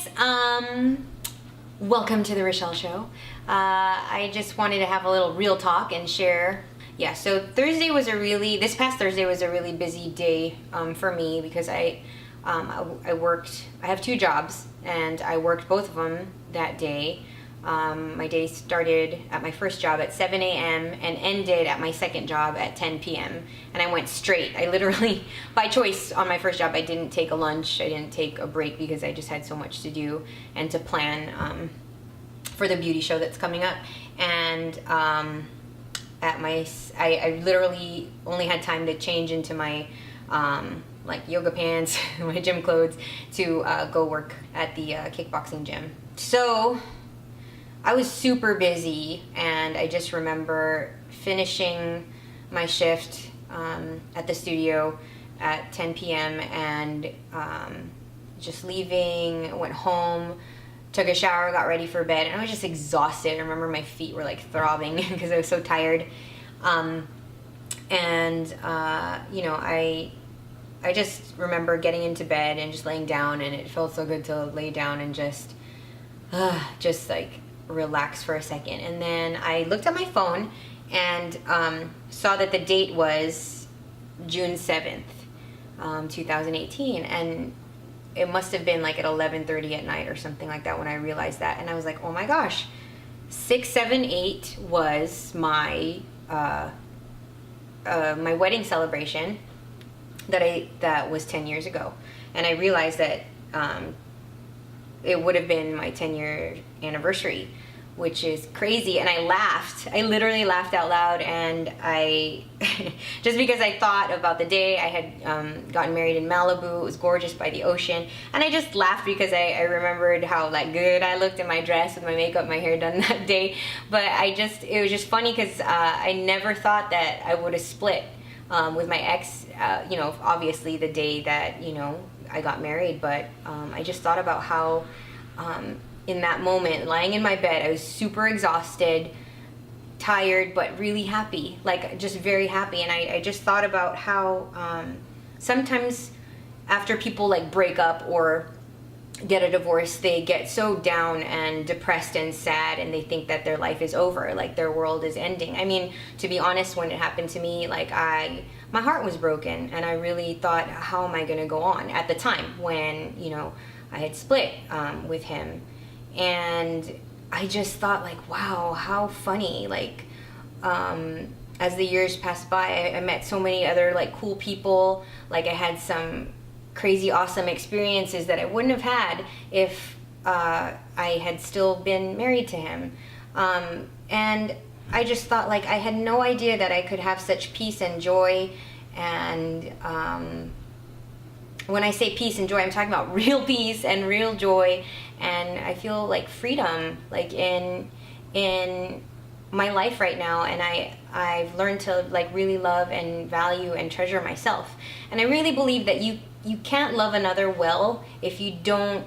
guys, welcome to the Rochelle Show. I just wanted to have a little real talk and share. Yeah, so this past Thursday was a really busy day for me because I have two jobs and I worked both of them that day. My day started at my first job at 7 a.m. and ended at my second job at 10 p.m. And I went straight. I literally, by choice on my first job, I didn't take a lunch. I didn't take a break because I just had so much to do and to plan for the beauty show that's coming up. And I literally only had time to change into my like yoga pants, my gym clothes, to go work at the kickboxing gym. So I was super busy, and I just remember finishing my shift at the studio at 10 p.m. and just leaving, went home, took a shower, got ready for bed, and I was just exhausted. I remember my feet were like throbbing because I was so tired. I just remember getting into bed and just laying down, and it felt so good to lay down and just like relax for a second. And then I looked at my phone and saw that the date was June 7th, 2018, and it must have been like at 11:30 at night or something like that when I realized that. And I was like, oh my gosh, 678 was my my wedding celebration that was 10 years ago. And I realized that it would have been my 10-year anniversary, which is crazy. And I literally laughed out loud, and I just because I thought about the day I had gotten married in Malibu. It was gorgeous by the ocean, and I just laughed because I remembered how like good I looked in my dress with my makeup, my hair done that day. But it was just funny because I never thought that I would have split with my ex, obviously the day that I got married. But I just thought about how in that moment, lying in my bed, I was super exhausted, tired, but really happy, like just very happy. And I just thought about how sometimes after people like break up or get a divorce, they get so down and depressed and sad, and they think that their life is over, like their world is ending. I mean, to be honest, when it happened to me, like my heart was broken, and I really thought, how am I going to go on at the time when I had split with him. And I just thought, like, wow, how funny. Like, as the years passed by, I met so many other, like, cool people. Like, I had some crazy, awesome experiences that I wouldn't have had if I had still been married to him. And I just thought, like, I had no idea that I could have such peace and joy. And when I say peace and joy, I'm talking about real peace and real joy. And I feel like freedom, like in my life right now. And I've learned to like really love and value and treasure myself. And I really believe that you can't love another well if you don't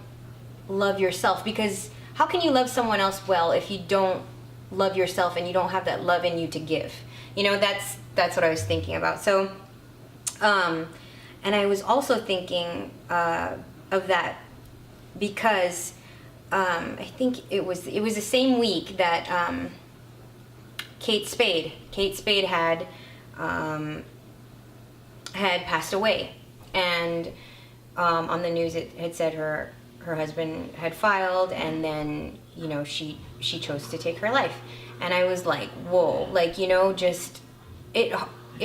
love yourself. Because how can you love someone else well if you don't love yourself and you don't have that love in you to give? That's what I was thinking about. So, and I was also thinking of that because I think it was the same week that Kate Spade had passed away, and on the news it had said her husband had filed, and then she chose to take her life. And I was like, whoa, like just it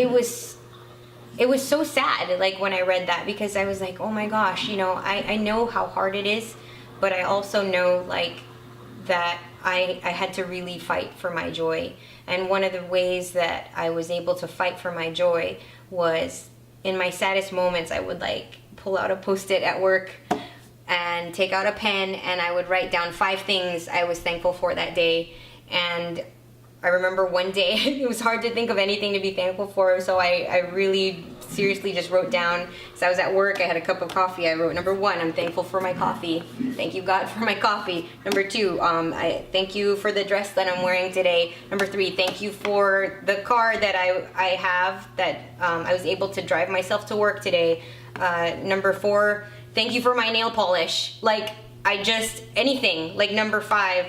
was so sad, like when I read that, because I was like, oh my gosh, I know how hard it is, but I also know like that I had to really fight for my joy. And one of the ways that I was able to fight for my joy was in my saddest moments, I would like pull out a Post-it at work and take out a pen, and I would write down 5 things I was thankful for that day. And I remember one day it was hard to think of anything to be thankful for, so I really seriously just wrote down, so I was at work, I had a cup of coffee, I wrote number 1, I'm thankful for my coffee. Thank you, God, for my coffee. Number 2, I thank you for the dress that I'm wearing today. Number 3, thank you for the car that I have, that I was able to drive myself to work today. Number 4, thank you for my nail polish. Like, I just, anything, like number 5,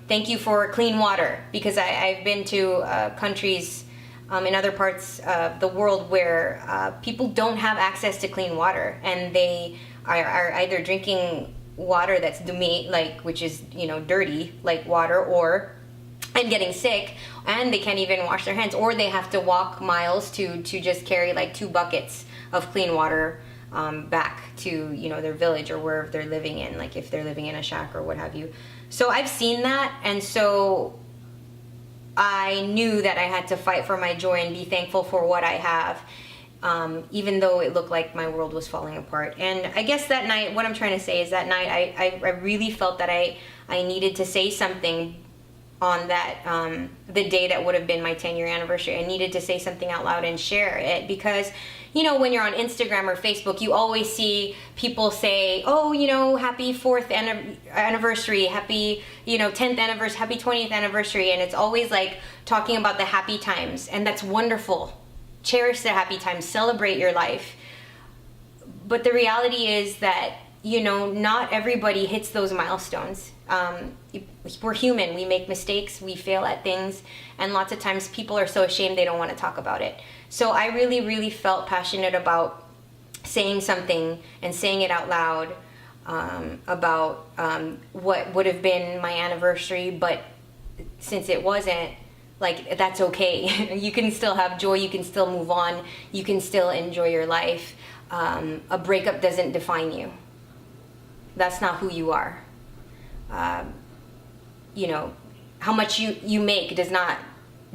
thank you for clean water, because I've been to countries in other parts of the world where people don't have access to clean water, and they are either drinking water that's dumi, like, which is, you know, dirty, like water, or and getting sick, and they can't even wash their hands, or they have to walk miles to just carry like 2 buckets of clean water back to, you know, their village or wherever they're living in, like if they're living in a shack or what have you. So I've seen that, and so I knew that I had to fight for my joy and be thankful for what I have, even though it looked like my world was falling apart. And I guess that night, what I'm trying to say is that night I really felt that I needed to say something on that, the day that would have been my 10-year anniversary. I needed to say something out loud and share it, because, you know, when you're on Instagram or Facebook, you always see people say, oh, you know, happy 4th anniversary, happy, you know, 10th anniversary, happy 20th anniversary. And it's always like talking about the happy times. And that's wonderful. Cherish the happy times, celebrate your life. But the reality is that, you know, not everybody hits those milestones. We're human, we make mistakes, we fail at things, and lots of times people are so ashamed they don't want to talk about it. So I really, really felt passionate about saying something and saying it out loud about what would have been my anniversary, but since it wasn't, like, that's okay. You can still have joy, you can still move on, you can still enjoy your life. A breakup doesn't define you. That's not who you are. You know, how much you make does not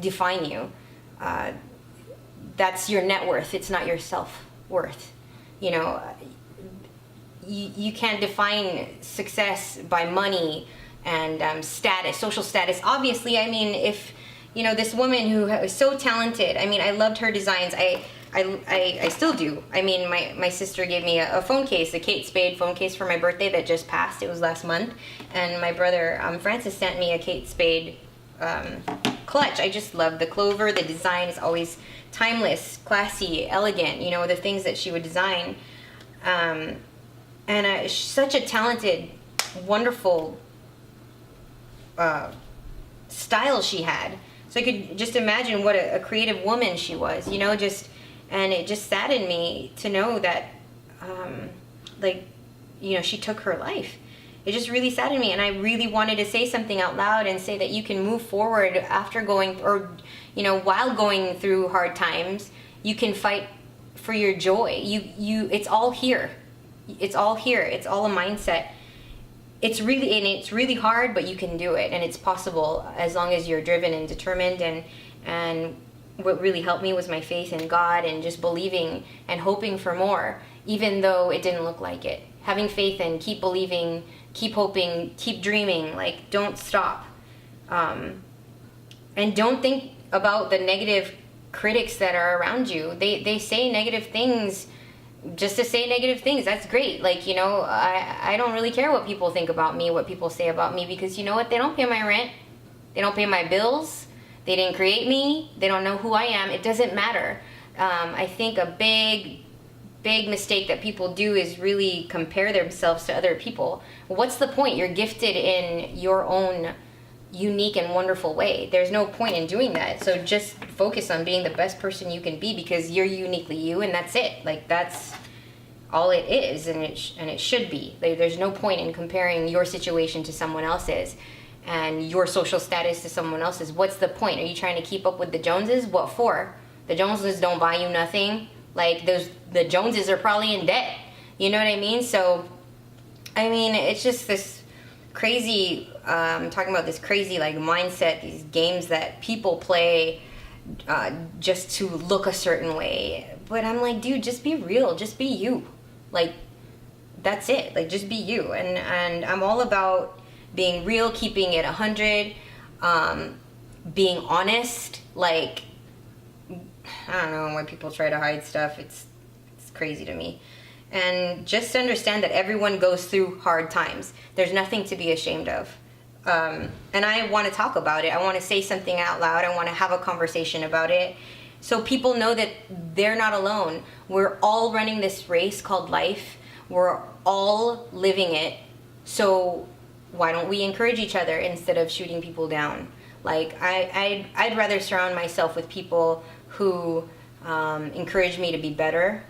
define you. That's your net worth. It's not your self-worth. You know, you can't define success by money and status, social status. Obviously, I mean, if, you know, this woman who is so talented, I mean, I loved her designs. I still do. I mean, my sister gave me a phone case, a Kate Spade phone case for my birthday that just passed. It was last month. And my brother, Francis, sent me a Kate Spade clutch. I just love the clover. The design is always timeless, classy, elegant, you know, the things that she would design. And such a talented, wonderful style she had. So I could just imagine what a creative woman she was, you know, and it just saddened me to know that, like, you know, she took her life. It just really saddened me, and I really wanted to say something out loud and say that you can move forward after going, or, you know, while going through hard times, you can fight for your joy. It's all here. It's all here. It's all a mindset. It's really hard, but you can do it, and it's possible as long as you're driven and determined. And what really helped me was my faith in God and just believing and hoping for more, even though it didn't look like it. Having faith and keep believing, keep hoping, keep dreaming. Like, don't stop, and don't think about the negative critics that are around you. They say negative things just to say negative things. That's great. Like, you know, I don't really care what people think about me, what people say about me, because you know what? They don't pay my rent. They don't pay my bills. They didn't create me. They don't know who I am. It doesn't matter. I think a big mistake that people do is really compare themselves to other people. What's the point? You're gifted in your own unique and wonderful way. There's no point in doing that. So just focus on being the best person you can be, because you're uniquely you, and that's it. Like, that's all it is, and it should be. There's no point in comparing your situation to someone else's and your social status to someone else's. What's the point? Are you trying to keep up with the Joneses? What for? The Joneses don't buy you nothing. Like, the Joneses are probably in debt. You know what I mean? So, I mean, it's just this crazy, talking about this crazy, like, mindset, these games that people play just to look a certain way. But I'm like, dude, just be real. Just be you. Like, that's it. Like, just be you. And I'm all about being real, keeping it 100, being honest. Like, I don't know why people try to hide stuff. It's crazy to me. And just understand that everyone goes through hard times. There's nothing to be ashamed of. And I want to talk about it. I want to say something out loud. I want to have a conversation about it, so people know that they're not alone. We're all running this race called life. We're all living it So why don't we encourage each other instead of shooting people down? Like I'd rather surround myself with people who encourage me to be better,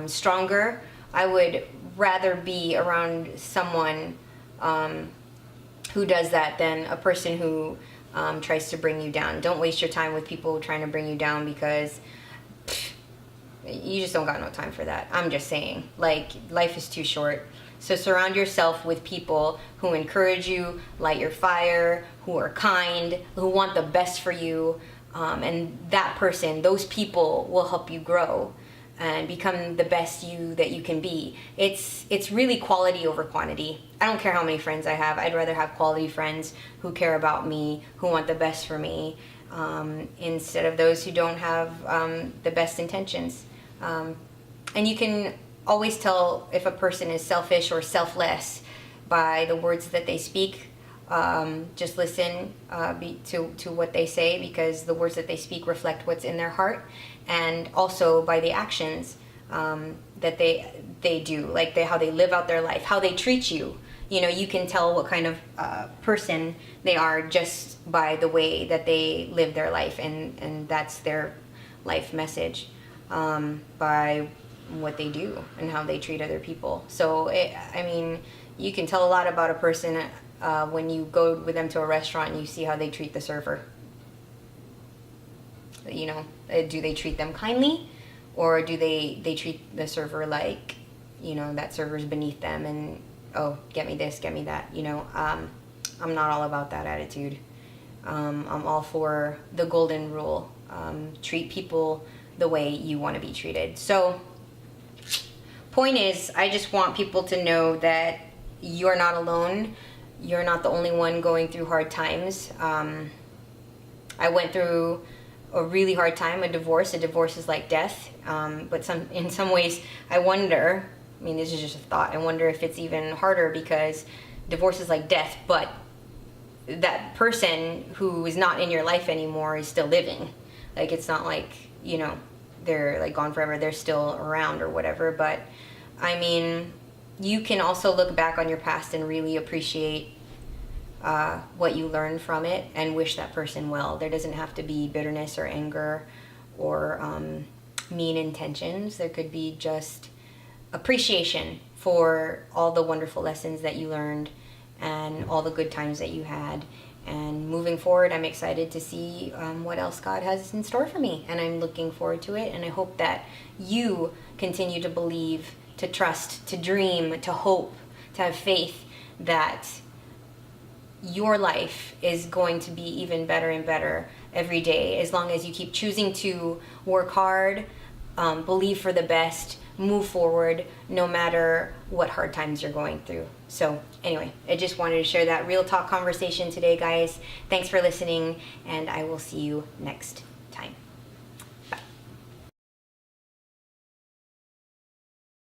stronger. I would rather be around someone who does that than a person who tries to bring you down. Don't waste your time with people trying to bring you down, because you just don't got no time for that. I'm just saying, like, life is too short. So surround yourself with people who encourage you, light your fire, who are kind, who want the best for you. And that person, those people will help you grow and become the best you that you can be. It's really quality over quantity. I don't care how many friends I have. I'd rather have quality friends who care about me, who want the best for me, instead of those who don't have the best intentions. And you can always tell if a person is selfish or selfless by the words that they speak. Just listen to what they say, because the words that they speak reflect what's in their heart, and also by the actions that they do, like how they live out their life, how they treat you. You know, you can tell what kind of person they are just by the way that they live their life, and that's their life message, by what they do and how they treat other people. So, I mean, you can tell a lot about a person when you go with them to a restaurant and you see how they treat the server. You know, do they treat them kindly, or do they treat the server like, you know, that server's beneath them and, oh, get me this, get me that, you know. I'm not all about that attitude. I'm all for the golden rule. Treat people the way you want to be treated. So, point is, I just want people to know that you're not alone. You're not the only one going through hard times. I went through a really hard time, a divorce. A divorce is like death. But in some ways, I wonder, I mean, this is just a thought, I wonder if it's even harder, because divorce is like death, but that person who is not in your life anymore is still living. Like, it's not like, you know, they're like gone forever. They're still around or whatever. But I mean, you can also look back on your past and really appreciate what you learned from it and wish that person well. There doesn't have to be bitterness or anger or mean intentions. There could be just appreciation for all the wonderful lessons that you learned and all the good times that you had. And moving forward, I'm excited to see what else God has in store for me. And I'm looking forward to it. And I hope that you continue to believe, to trust, to dream, to hope, to have faith that your life is going to be even better and better every day, as long as you keep choosing to work hard, believe for the best, move forward, no matter what hard times you're going through. So anyway, I just wanted to share that real talk conversation today, guys. Thanks for listening, and I will see you next